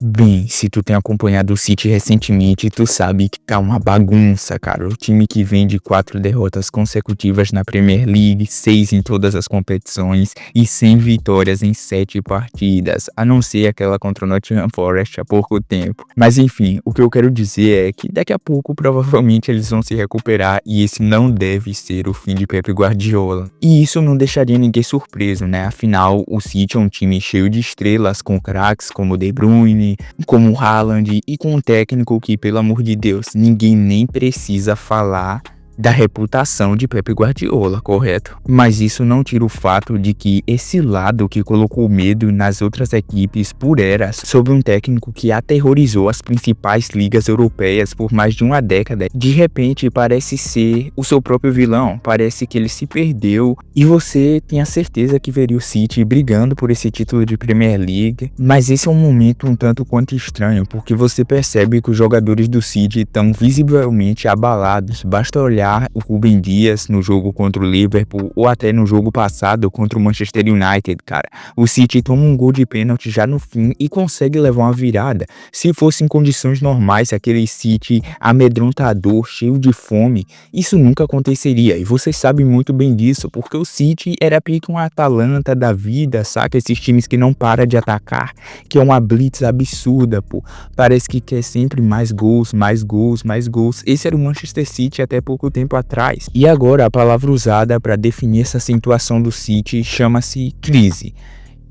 Bem, se tu tem acompanhado o City recentemente, tu sabe que tá uma bagunça, cara. O time que vem de 4 derrotas consecutivas na Premier League, 6 em todas as competições e 100 vitórias em 7 partidas, a não ser aquela contra o Nottingham Forest há pouco tempo. Mas enfim, o que eu quero dizer é que daqui a pouco provavelmente eles vão se recuperar e esse não deve ser o fim de Pep Guardiola. E isso não deixaria ninguém surpreso, né? Afinal, o City é um time cheio de estrelas, com craques como De Bruyne, como o Haaland e com um técnico que, pelo amor de Deus, ninguém nem precisa falar da reputação de Pep Guardiola, correto? Mas isso não tira o fato de que esse lado que colocou medo nas outras equipes por eras sobre um técnico que aterrorizou as principais ligas europeias por mais de uma década, de repente parece ser o seu próprio vilão, parece que ele se perdeu e você tem a certeza que veria o City brigando por esse título de Premier League, mas esse é um momento um tanto quanto estranho, porque você percebe que os jogadores do City estão visivelmente abalados, basta olhar o Rúben Dias no jogo contra o Liverpool ou até no jogo passado contra o Manchester United, cara. O City toma um gol de pênalti já no fim e consegue levar uma virada. Se fosse em condições normais, aquele City amedrontador, cheio de fome, isso nunca aconteceria. E vocês sabem muito bem disso, porque o City era pique um Atalanta da vida, saca? Esses times que não param de atacar, que é uma blitz absurda, pô. Parece que quer sempre mais gols, mais gols, mais gols. Esse era o Manchester City até pouco tempo atrás. E agora a palavra usada para definir essa situação do City chama-se crise.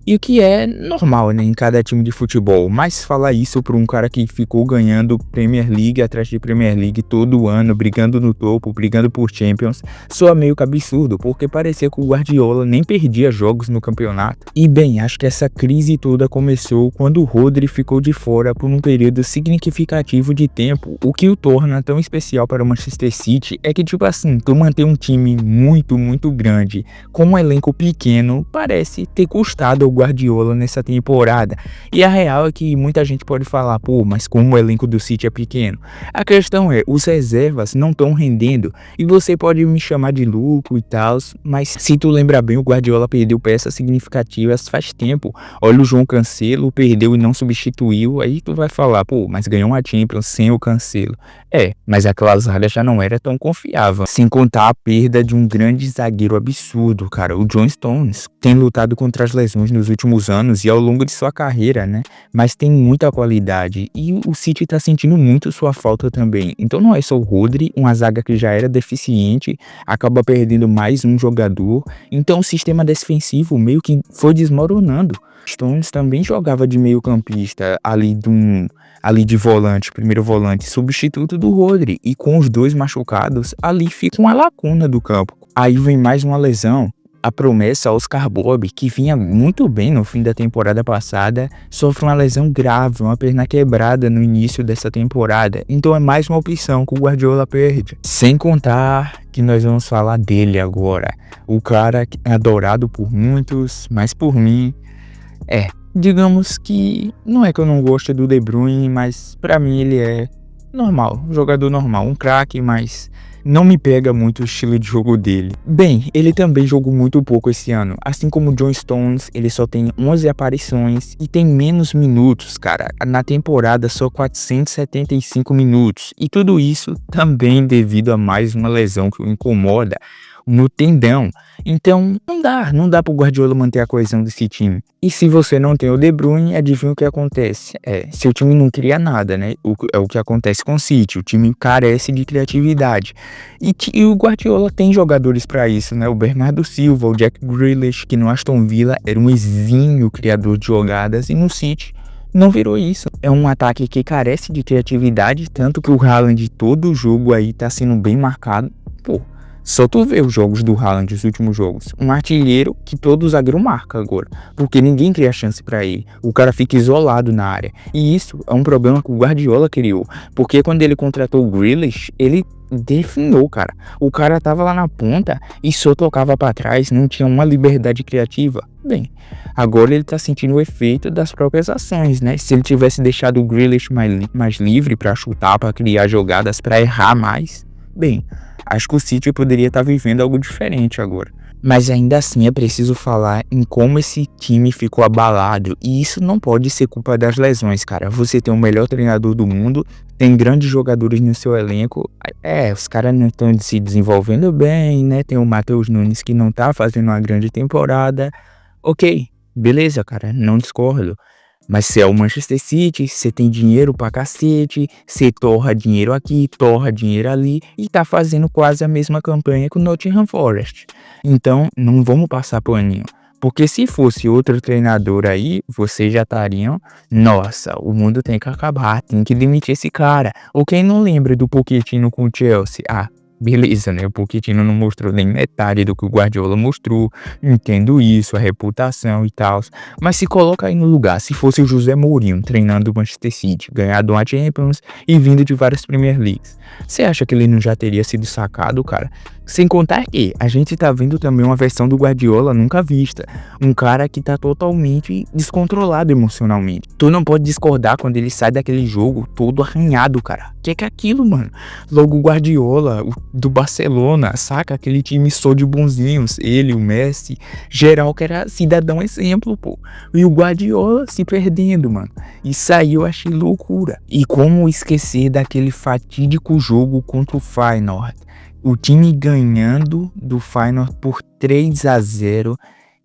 E o que é normal, né, em cada time de futebol, mas falar isso para um cara que ficou ganhando Premier League atrás de Premier League todo ano, brigando no topo, brigando por Champions, soa meio que absurdo, porque parecia que o Guardiola nem perdia jogos no campeonato. E bem, acho que essa crise toda começou quando o Rodri ficou de fora por um período significativo de tempo. O que o torna tão especial para o Manchester City é que, tipo assim, tu manter um time muito grande com um elenco pequeno parece ter custado ao Guardiola nessa temporada. E a real é que muita gente pode falar, pô, mas como o elenco do City é pequeno? A questão é, os reservas não estão rendendo e você pode me chamar de louco e tal, mas se tu lembra bem, o Guardiola perdeu peças significativas faz tempo. Olha o João Cancelo, perdeu e não substituiu, aí tu vai falar, pô, mas ganhou uma Champions sem o Cancelo. É, mas aquela zaga já não era tão confiável, sem contar a perda de um grande zagueiro absurdo, cara. O John Stones tem lutado contra as lesões nos últimos anos e ao longo de sua carreira, né? Mas tem muita qualidade e o City tá sentindo muito sua falta também. Então não é só o Rodri, uma zaga que já era deficiente, acaba perdendo mais um jogador. Então o sistema defensivo meio que foi desmoronando. Stones também jogava de meio campista ali de volante, primeiro volante, substituto do Rodri, e com os dois machucados, ali fica uma lacuna do campo. Aí vem mais uma lesão. A promessa Oscar Bob, que vinha muito bem no fim da temporada passada, sofre uma lesão grave, uma perna quebrada no início dessa temporada. Então é mais uma opção que o Guardiola perde. Sem contar que nós vamos falar dele agora. O cara é adorado por muitos, mas por mim, digamos que não é que eu não gosto do De Bruyne, mas pra mim ele é normal, um jogador normal, um craque, mas não me pega muito o estilo de jogo dele. Bem, ele também jogou muito pouco esse ano. Assim como o John Stones, ele só tem 11 aparições e tem menos minutos, cara. Na temporada, só 475 minutos. E tudo isso também devido a mais uma lesão que o incomoda no tendão. Então, não dá pro Guardiola manter a coesão desse time. E se você não tem o De Bruyne, adivinha o que acontece? Seu time não cria nada, né? É o que acontece com o City, o time carece de criatividade. E o Guardiola tem jogadores para isso, né? O Bernardo Silva, o Jack Grealish, que no Aston Villa era um exímio criador de jogadas, e no City não virou isso. É um ataque que carece de criatividade, tanto que o Haaland todo jogo aí tá sendo bem marcado. Pô, só tu vê os jogos do Haaland, os últimos jogos. Um artilheiro que todo zagueiro marca agora, porque ninguém cria chance pra ele. O cara fica isolado na área. E isso é um problema que o Guardiola criou, porque quando ele contratou o Grealish, ele definou, cara. O cara tava lá na ponta e só tocava pra trás, não tinha uma liberdade criativa. Bem, agora ele tá sentindo o efeito das próprias ações, né? Se ele tivesse deixado o Grealish mais livre pra chutar, pra criar jogadas, pra errar mais, bem, acho que o City poderia estar vivendo algo diferente agora. Mas ainda assim é preciso falar em como esse time ficou abalado. E isso não pode ser culpa das lesões, cara. Você tem o melhor treinador do mundo, tem grandes jogadores no seu elenco. Os caras não estão se desenvolvendo bem, né? Tem o Matheus Nunes que não tá fazendo uma grande temporada. Ok, beleza, cara, não discordo. Mas você é o Manchester City, você tem dinheiro pra cacete, você torra dinheiro aqui, torra dinheiro ali e tá fazendo quase a mesma campanha que o Nottingham Forest. Então, não vamos passar paninho. Porque se fosse outro treinador aí, vocês já estariam, nossa, o mundo tem que acabar, tem que demitir esse cara. Ou quem não lembra do Pochettino com o Chelsea? Beleza, né? O Pochettino não mostrou nem metade do que o Guardiola mostrou. Entendo isso, a reputação e tal. Mas se coloca aí no lugar, se fosse o José Mourinho treinando o Manchester City, ganhado uma Champions e vindo de várias Premier Leagues, você acha que ele não já teria sido sacado, cara? Sem contar que a gente tá vendo também uma versão do Guardiola nunca vista. Um cara que tá totalmente descontrolado emocionalmente. Tu não pode discordar quando ele sai daquele jogo todo arranhado, cara. Que é aquilo, mano? Logo o Guardiola, do Barcelona, saca? Aquele time só de bonzinhos. Ele, o Messi, geral que era cidadão exemplo, pô. E o Guardiola se perdendo, mano. Isso aí eu achei loucura. E como esquecer daquele fatídico jogo contra o Feyenoord? O time ganhando do Feyenoord por 3-0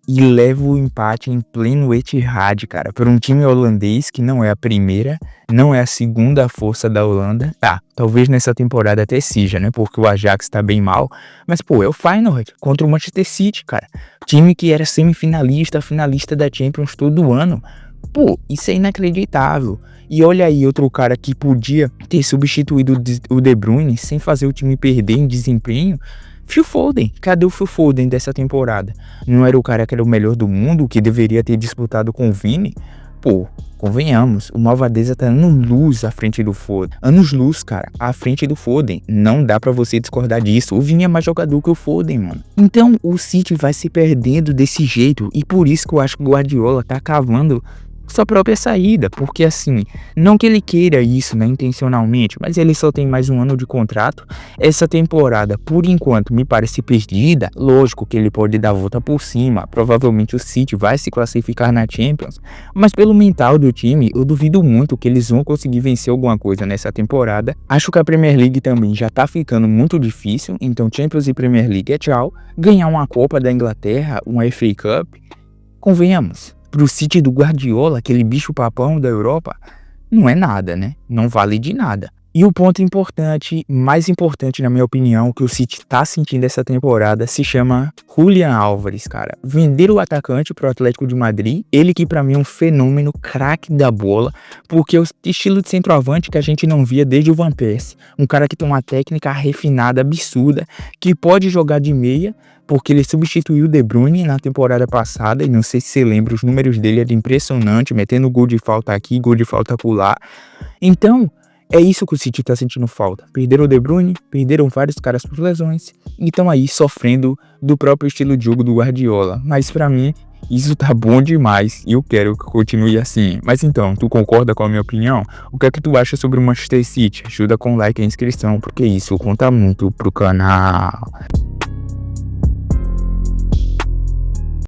e leva o empate em pleno Etihad, cara. Por um time holandês que não é a primeira, não é a segunda força da Holanda. Talvez nessa temporada até seja, né? Porque o Ajax tá bem mal. Mas, pô, é o Feyenoord contra o Manchester City, cara. Time que era semifinalista, finalista da Champions todo ano. Pô, isso é inacreditável. E olha aí outro cara que podia ter substituído o De Bruyne sem fazer o time perder em desempenho. Phil Foden. Cadê o Phil Foden dessa temporada? Não era o cara que era o melhor do mundo, que deveria ter disputado com o Vini? Pô, convenhamos, o Malvadeza tá anos-luz à frente do Foden. Anos-luz, cara, à frente do Foden. Não dá pra você discordar disso. O Vini é mais jogador que o Foden, mano. Então o City vai se perdendo desse jeito. E por isso que eu acho que o Guardiola tá cavando sua própria saída, porque assim, não que ele queira isso, né, intencionalmente, mas ele só tem mais um ano de contrato. Essa temporada, por enquanto, me parece perdida. Lógico que ele pode dar a volta por cima, provavelmente o City vai se classificar na Champions, mas pelo mental do time, eu duvido muito que eles vão conseguir vencer alguma coisa nessa temporada. Acho que a Premier League também já tá ficando muito difícil, então Champions e Premier League é tchau. Ganhar uma Copa da Inglaterra, uma FA Cup, convenhamos, pro City do Guardiola, aquele bicho papão da Europa, não é nada, né? Não vale de nada. E o ponto importante, mais importante na minha opinião, que o City tá sentindo essa temporada, se chama Julian Álvares, cara. Vender o atacante pro Atlético de Madrid, ele que pra mim é um fenômeno, craque da bola, porque é o estilo de centroavante que a gente não via desde o Van Persie. Um cara que tem uma técnica refinada, absurda, que pode jogar de meia, porque ele substituiu o De Bruyne na temporada passada, e não sei se você lembra, os números dele eram impressionantes, metendo gol de falta aqui, gol de falta acolá. Então, é isso que o City tá sentindo falta. Perderam o De Bruyne, perderam vários caras por lesões, e estão aí sofrendo do próprio estilo de jogo do Guardiola. Mas pra mim, isso tá bom demais, e eu quero que continue assim. Mas então, tu concorda com a minha opinião? O que é que tu acha sobre o Manchester City? Ajuda com o like e a inscrição, porque isso conta muito pro canal.